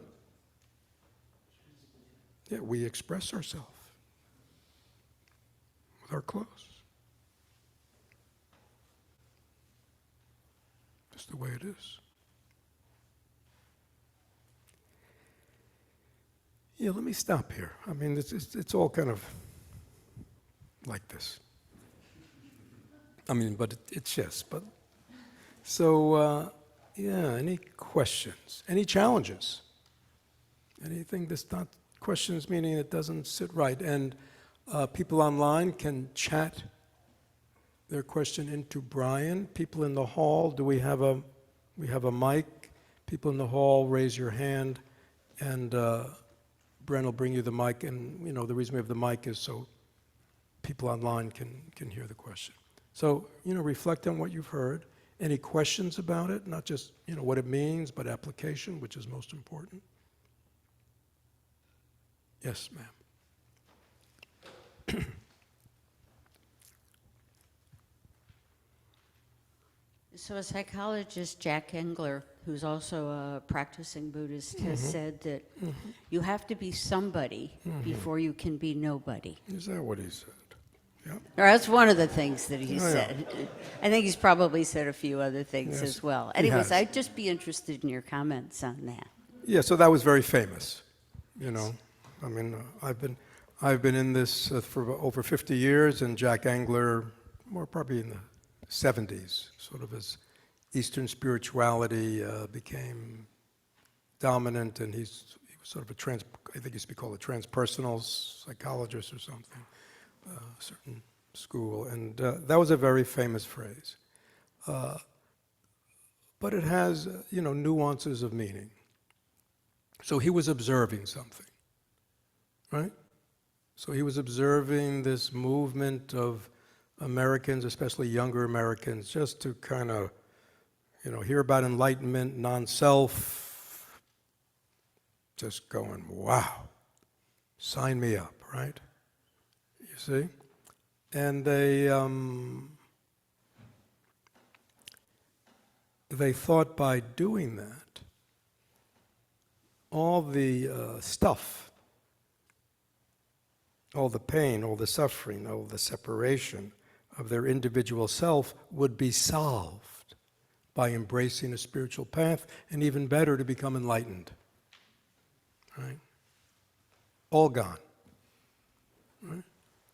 Yeah, we express ourselves with our clothes. Just the way it is. Yeah, let me stop here. I mean, it's all kind of like this. I mean, but it's yes. But so, any questions? Any challenges? Anything that's not questions, meaning it doesn't sit right. And people online can chat their question into Brian. People in the hall, we have a mic. People in the hall, raise your hand, and Bren will bring you the mic. And the reason we have the mic is so people online can hear the question. So, reflect on what you've heard. Any questions about it? Not just, what it means, but application, which is most important. Yes, ma'am. So a psychologist, Jack Engler, who's also a practicing Buddhist, has said that you have to be somebody before you can be nobody. Is that what he said? Yeah. Or that's one of the things that he Oh, yeah. said. I think he's probably said a few other things Yes, as well. he Anyways, has. I'd just be interested in your comments on that. Yeah, so that was very famous, I mean, I've been in this for over 50 years, and Jack Engler, more probably in the 70s, sort of as Eastern spirituality became dominant, and he was sort of I think he used to be called a transpersonal psychologist or something, certain school, and that was a very famous phrase. But it has, nuances of meaning. So he was observing something, right? So he was observing this movement of Americans, especially younger Americans, just to kind of, hear about enlightenment, non-self, just going, wow, sign me up, right? You see? And they thought by doing that, all the stuff, all the pain, all the suffering, all the separation of their individual self would be solved by embracing a spiritual path, and even better, to become enlightened. Right? All gone. Right?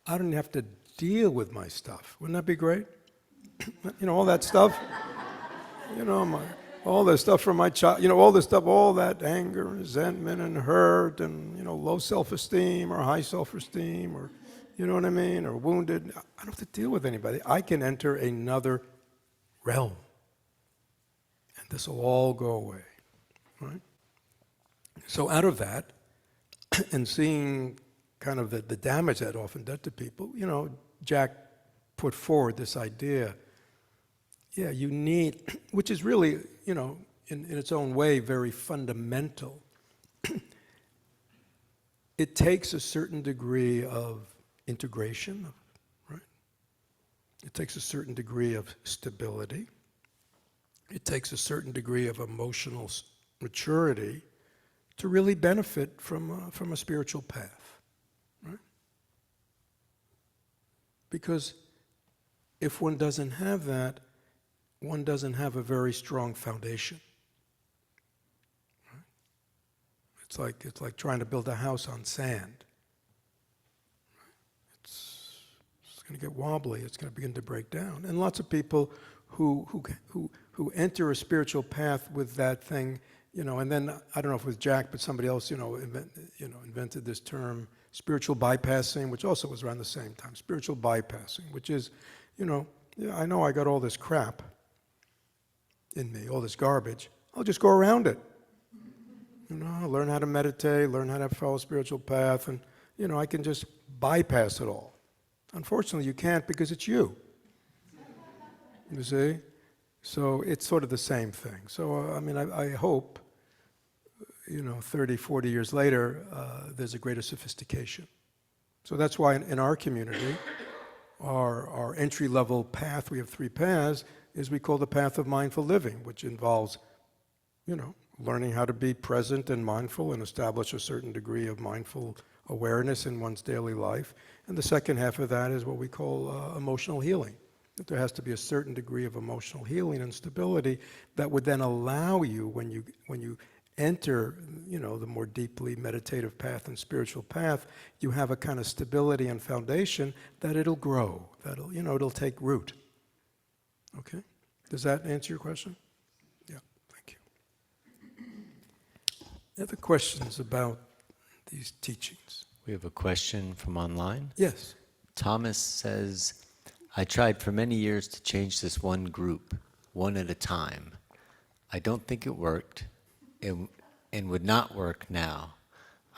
I don't have to deal with my stuff. Wouldn't that be great? All that stuff. All the stuff from my child, all the stuff, all that anger, resentment, and hurt, and, low self-esteem or high self-esteem, or, you know what I mean, or wounded. I don't have to deal with anybody. I can enter another realm, and this will all go away, right? So out of that, and seeing kind of the damage that often does to people, Jack put forward this idea. Yeah, you need, which is really, in its own way, very fundamental. It takes a certain degree of integration, right? It takes a certain degree of stability. It takes a certain degree of emotional maturity to really benefit from a spiritual path, right? Because if one doesn't have that, one doesn't have a very strong foundation. Right? It's like trying to build a house on sand. It's going to get wobbly. It's going to begin to break down. And lots of people who enter a spiritual path with that thing, and then I don't know if it was Jack, but somebody else, invented this term, spiritual bypassing, which also was around the same time. Spiritual bypassing, which is, I know I got all this crap in me, all this garbage. I'll just go around it. Learn how to meditate, learn how to follow a spiritual path, and, I can just bypass it all. Unfortunately, you can't, because it's you. You see? So it's sort of the same thing. So, I hope, 30, 40 years later, there's a greater sophistication. So that's why in our community, our entry-level path, we have 3 paths, is we call the path of mindful living, which involves, learning how to be present and mindful and establish a certain degree of mindful awareness in one's daily life. And the second half of that is what we call emotional healing. That there has to be a certain degree of emotional healing and stability that would then allow you, when you enter, the more deeply meditative path and spiritual path, you have a kind of stability and foundation that it'll grow, that'll, it'll take root. Okay? Does that answer your question? Yeah, thank you. Other questions about these teachings? We have a question from online. Yes. Thomas says, I tried for many years to change this one group, one at a time. I don't think it worked and would not work now.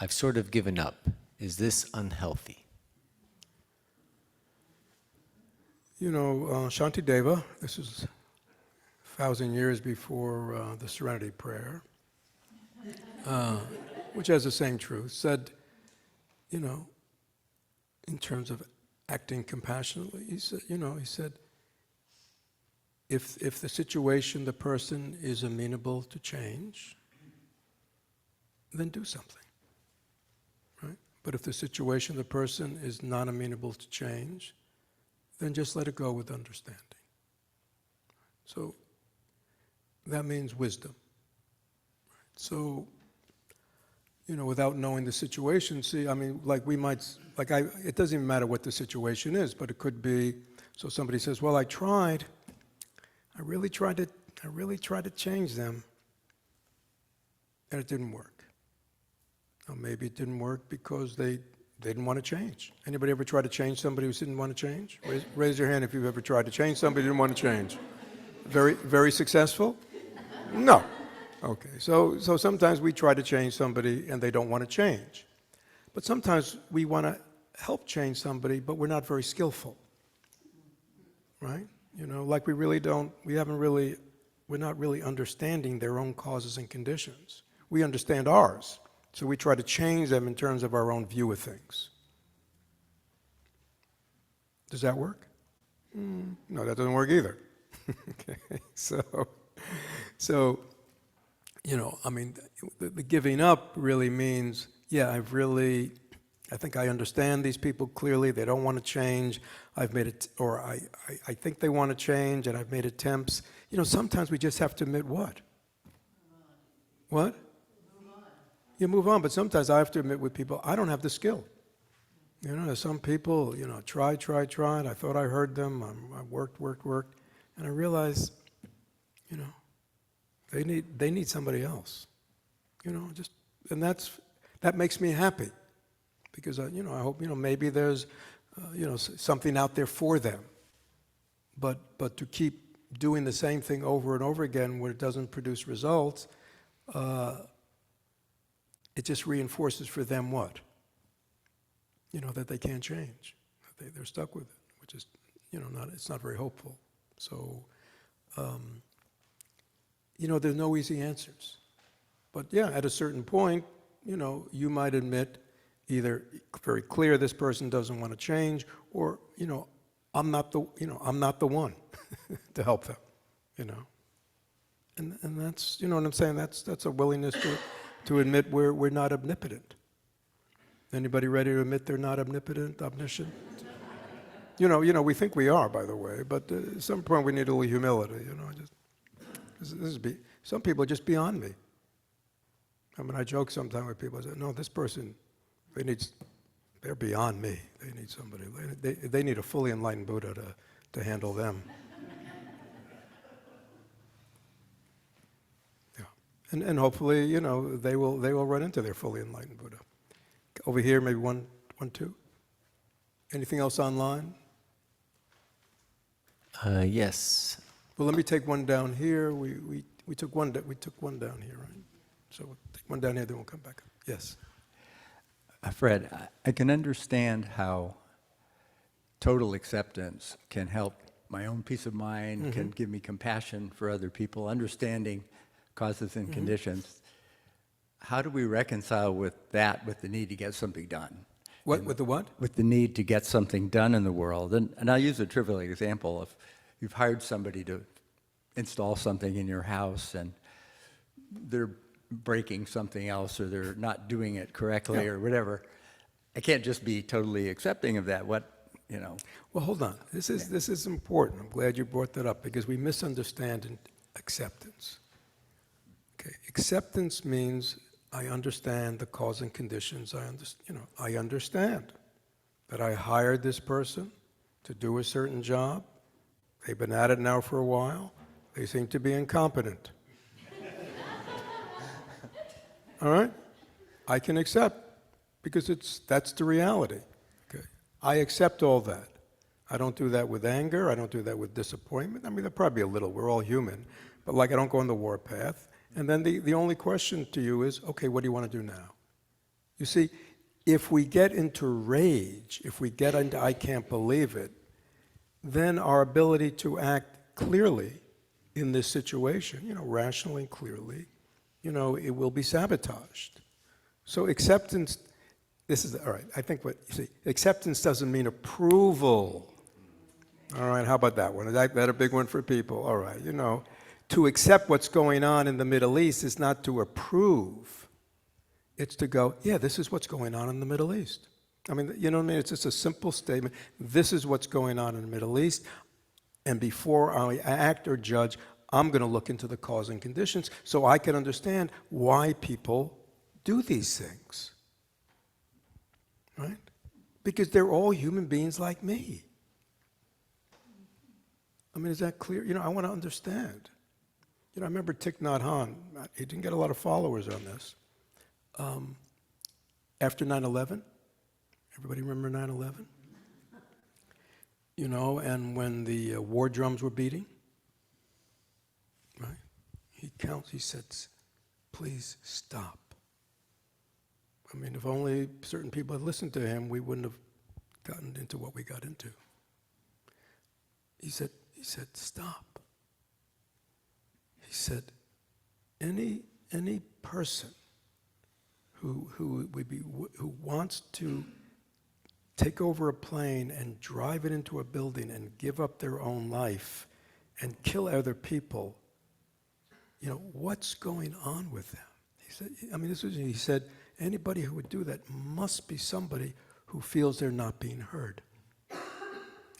I've sort of given up. Is this unhealthy? Shantideva, this is 1,000 years before the Serenity Prayer, which has the same truth, said, in terms of acting compassionately, he said, if the situation, the person is amenable to change, then do something, right? But if the situation, the person is not amenable to change, then just let it go with understanding. So that means wisdom. So, without knowing the situation, it doesn't even matter what the situation is, but it could be, so somebody says, well, I really tried to change them, and it didn't work. Now, maybe it didn't work because they didn't want to change. Anybody ever try to change somebody who didn't want to change? Raise your hand if you've ever tried to change somebody who didn't want to change. Very, very successful? No. Okay, so sometimes we try to change somebody and they don't want to change. But sometimes we want to help change somebody, but we're not very skillful. Right? Like we're not really understanding their own causes and conditions. We understand ours, so we try to change them in terms of our own view of things. Does that work? No, that doesn't work either. Okay, so the giving up really means, I think I understand these people clearly. They don't want to change. I've made it, or I think they want to change, and I've made attempts. Sometimes we just have to admit what? What? Move on. You move on, but sometimes I have to admit with people, I don't have the skill. Some people, tried. I thought I heard them. I worked, and I realized, they need somebody else. And that makes me happy. Because I hope maybe there's something out there for them, but to keep doing the same thing over and over again when it doesn't produce results, it just reinforces for them what? That they can't change, that they're stuck with it, which is it's not very hopeful. So there's no easy answers, but at a certain point, you might admit. Either very clear this person doesn't want to change, or I'm not the one to help them, and that's what I'm saying. That's a willingness to admit we're not omnipotent. Anybody ready to admit they're not omnipotent, omniscient? We think we are, by the way, but at some point we need a little humility. Some people are just beyond me. I joke sometimes with people. I say, no, this person. They're beyond me. They need somebody. They need a fully enlightened Buddha to handle them. Yeah, and hopefully, they will run into their fully enlightened Buddha. Over here, maybe one, two. Anything else online? Yes. Well, let me take one down here. We took one down here, right? So we'll take one down here, then we'll come back up. Yes. Fred, I can understand how total acceptance can help my own peace of mind, can give me compassion for other people, understanding causes and conditions. How do we reconcile with that, with the need to get something done? With the what? With the need to get something done in the world. And I'll use a trivial example. If you've hired somebody to install something in your house and they're breaking something else, or they're not doing it correctly, or whatever, I can't just be totally accepting of that. Well, hold on. This is important. I'm glad you brought that up, because we misunderstand acceptance. Okay, acceptance means I understand the cause and conditions. I understand that I hired this person to do a certain job. They've been at it now for a while. They seem to be incompetent. All right? I can accept, because that's the reality. Okay? I accept all that. I don't do that with anger. I don't do that with disappointment. There'll probably be a little. We're all human. But I don't go on the warpath. And then the only question to you is, okay, what do you want to do now? You see, if we get into rage, if we get into I can't believe it, then our ability to act clearly in this situation, rationally and clearly, it will be sabotaged. So acceptance, all right, I think acceptance doesn't mean approval. All right, how about that one? Is that a big one for people? All right, to accept what's going on in the Middle East is not to approve. It's to go, yeah, this is what's going on in the Middle East. I mean, you know what I mean? It's just a simple statement. This is what's going on in the Middle East. And before I act or judge, I'm going to look into the cause and conditions so I can understand why people do these things. Right? Because they're all human beings like me. I mean, is that clear? I want to understand. I remember Thich Nhat Hanh. He didn't get a lot of followers on this. After 9/11, everybody remember 9/11? And when the war drums were beating, right? He said, please stop. I mean, if only certain people had listened to him, we wouldn't have gotten into what we got into. He said, stop. He said, any person who wants to take over a plane and drive it into a building and give up their own life and kill other people, what's going on with them? He said, he said, anybody who would do that must be somebody who feels they're not being heard.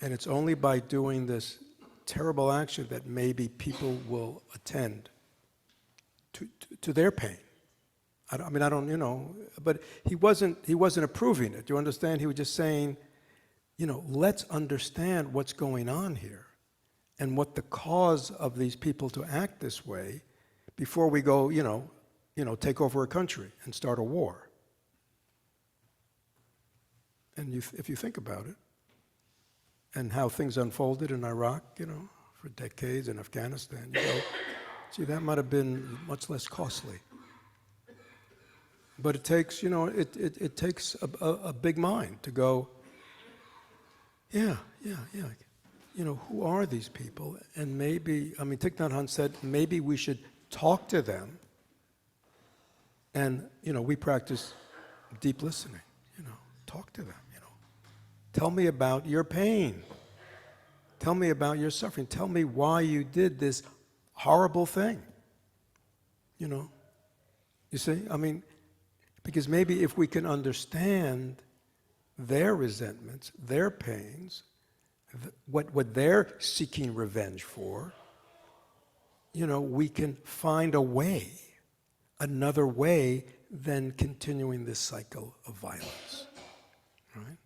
And it's only by doing this terrible action that maybe people will attend to their pain. I don't, but he wasn't approving it. Do you understand? He was just saying, let's understand what's going on here and what the cause of these people to act this way before we go, take over a country and start a war. And if you think about it, and how things unfolded in Iraq, for decades, in Afghanistan, you go, gee, that might have been much less costly. But it takes, it takes a big mind to go, yeah. Who are these people? And maybe, Thich Nhat Hanh said, maybe we should talk to them. And, we practice deep listening, talk to them, Tell me about your pain. Tell me about your suffering. Tell me why you did this horrible thing. You see? Because maybe if we can understand their resentments, their pains, what they're seeking revenge for, we can find a way, another way than continuing this cycle of violence, right?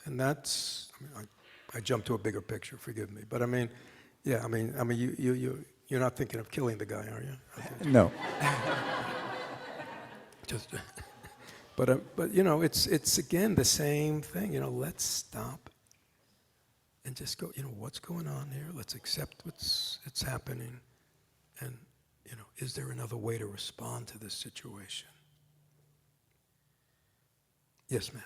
And that's, I jumped to a bigger picture, forgive me. But you're not thinking of killing the guy, are you? Okay. No. But it's again the same thing. Let's stop and just go. What's going on here? Let's accept what's happening, and is there another way to respond to this situation? Yes, ma'am.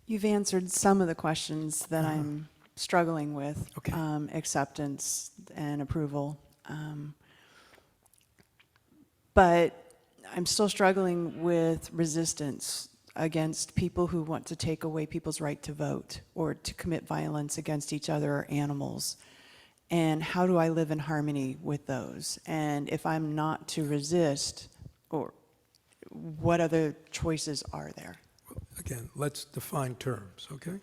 You've answered some of the questions that I'm struggling with, Okay. Acceptance and approval. But I'm still struggling with resistance against people who want to take away people's right to vote or to commit violence against each other or animals. And how do I live in harmony with those? And if I'm not to resist, or what other choices are there? Again, let's define terms, okay?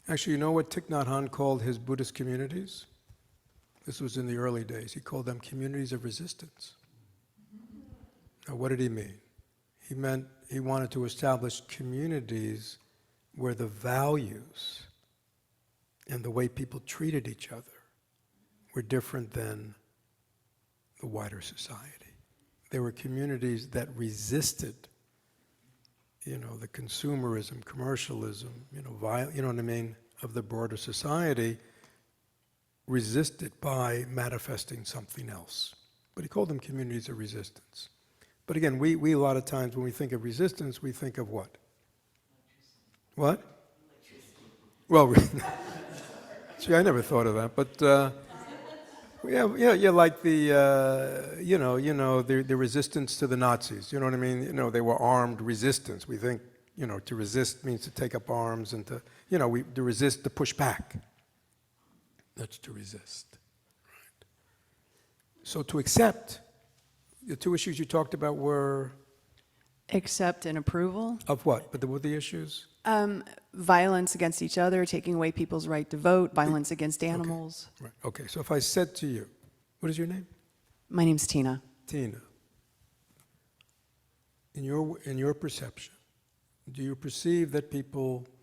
Actually, you know what Thich Nhat Hanh called his Buddhist communities? This was in the early days. He called them communities of resistance. Now, what did he mean? He meant he wanted to establish communities where the values and the way people treated each other were different than the wider society. They were communities that resisted the consumerism, commercialism, of the broader society, resisted by manifesting something else. But he called them communities of resistance. But again, we a lot of times when we think of resistance, we think of what? What? Well, gee, I never thought of that, but yeah, like the the resistance to the Nazis. You know what I mean? You know, they were armed resistance. We think, you know, to resist means to take up arms and to, you know, to resist, to push back. That's to resist. Right. So to accept, the two issues you talked about were Accept and approval. of what? But what were the issues? Violence against each other, taking away people's right to vote, violence against animals. Right. Okay. So if I said to you, what is your name? My name's Tina. Tina. In your perception, do you perceive that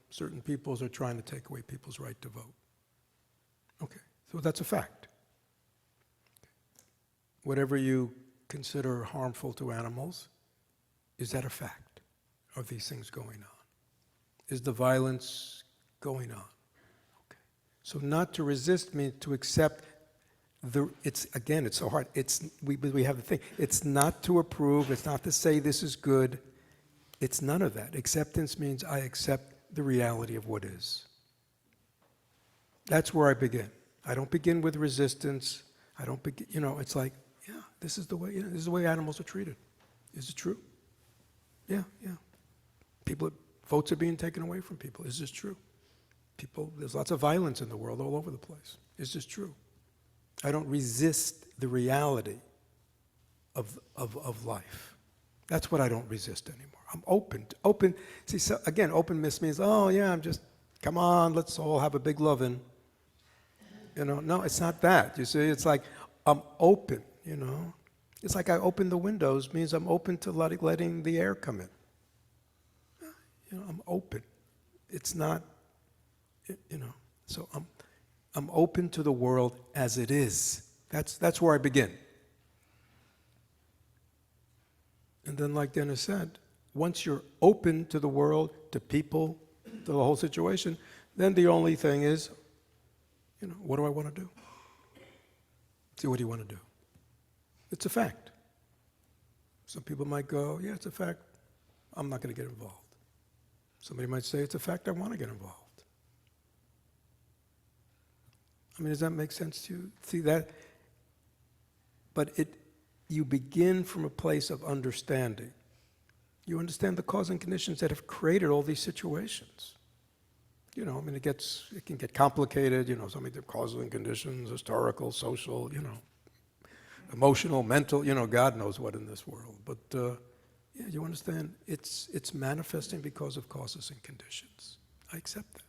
certain peoples are trying to take away people's right to vote? Okay. So that's a fact. Whatever you consider harmful to animals, is that a fact? Are these things going on? Is the violence going on? Okay. So not to resist means to accept it's so hard. We have the thing. It's not to approve, it's not to say this is good. It's none of that. Acceptance means I accept the reality of what is. That's where I begin. I don't begin with resistance. I don't begin, it's like, yeah, this is the way animals are treated. Is it true? Yeah. Votes are being taken away from people. Is this true? There's lots of violence in the world all over the place. Is this true? I don't resist the reality of life. That's what I don't resist anymore. I'm open. See, so again, openness means, oh yeah, come on, let's all have a big lovin'. No, it's not that. You see, it's like I'm open, It's like I open the windows means I'm open to letting the air come in. I'm open. It's not, so I'm open to the world as it is. That's where I begin. And then, like Dennis said, once you're open to the world, to people, to the whole situation, then the only thing is, what do I want to do? See, what do you want to do? It's a fact. Some people might go, yeah, it's a fact. I'm not going to get involved. Somebody might say, it's a fact, I want to get involved. I mean, does that make sense to you? See that? But you begin from a place of understanding. You understand the cause and conditions that have created all these situations. It can get complicated, some of the causes and conditions, historical, social, emotional, mental, God knows what in this world. But yeah, you understand, it's manifesting because of causes and conditions. I accept that.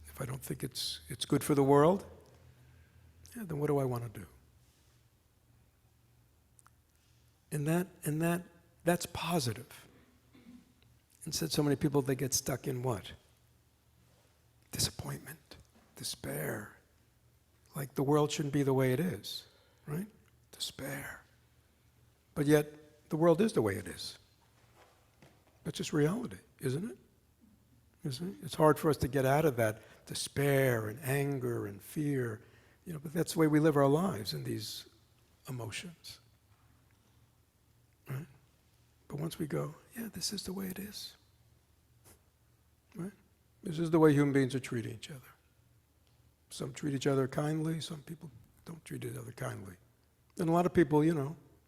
If I don't think it's good for the world, yeah, then what do I want to do? And that's positive. Instead, so many people, they get stuck in what? Disappointment, despair. Like the world shouldn't be the way it is, right? Despair. But yet, the world is the way it is. That's just reality, isn't it? It's hard for us to get out of that despair and anger and fear, but that's the way we live our lives, in these emotions. Right? But once we go, yeah, this is the way it is. Right? This is the way human beings are treating each other. Some treat each other kindly, some people don't treat each other kindly. And a lot of people,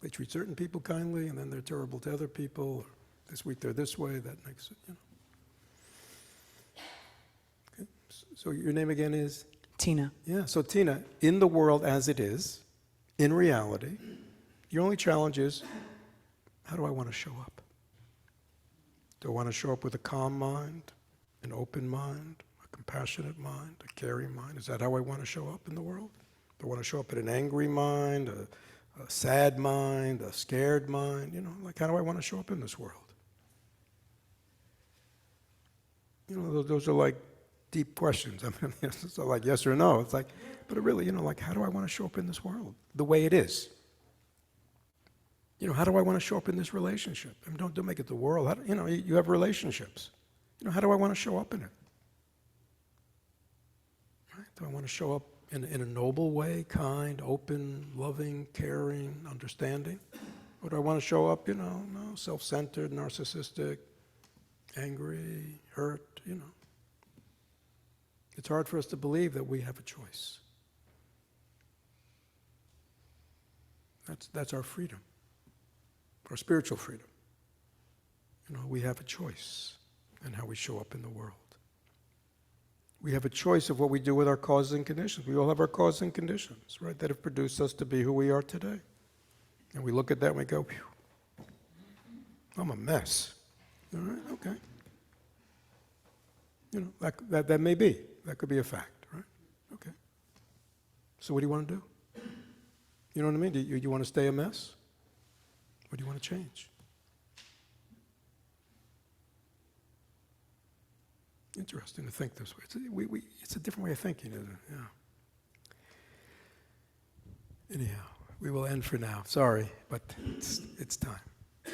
they treat certain people kindly, and then they're terrible to other people. Or this week they're this way, that next, Okay. So your name again is? Tina. Yeah, so Tina, in the world as it is, in reality, your only challenge is, how do I want to show up? Do I want to show up with a calm mind, an open mind, a compassionate mind, a caring mind? Is that how I want to show up in the world? Do I want to show up with an angry mind, a sad mind, a scared mind? How do I want to show up in this world? Those are like deep questions. I mean, it's not like yes or no. It's like, but really, how do I want to show up in this world the way it is? How do I want to show up in this relationship? I mean, don't make it the world. You have relationships. How do I want to show up in it? Right? Do I want to show up in a noble way, kind, open, loving, caring, understanding? Or do I want to show up, no, self-centered, narcissistic, angry, hurt, It's hard for us to believe that we have a choice. That's our freedom, our spiritual freedom. We have a choice in how we show up in the world. We have a choice of what we do with our causes and conditions. We all have our causes and conditions, right, that have produced us to be who we are today. And we look at that and we go, phew, I'm a mess. All right, okay. That may be. That could be a fact, right? Okay. So what do you want to do? You know what I mean? Do you want to stay a mess? Or do you want to change? Interesting to think this way. It's a different way of thinking, isn't it? Yeah. Anyhow, we will end for now. Sorry, but it's time.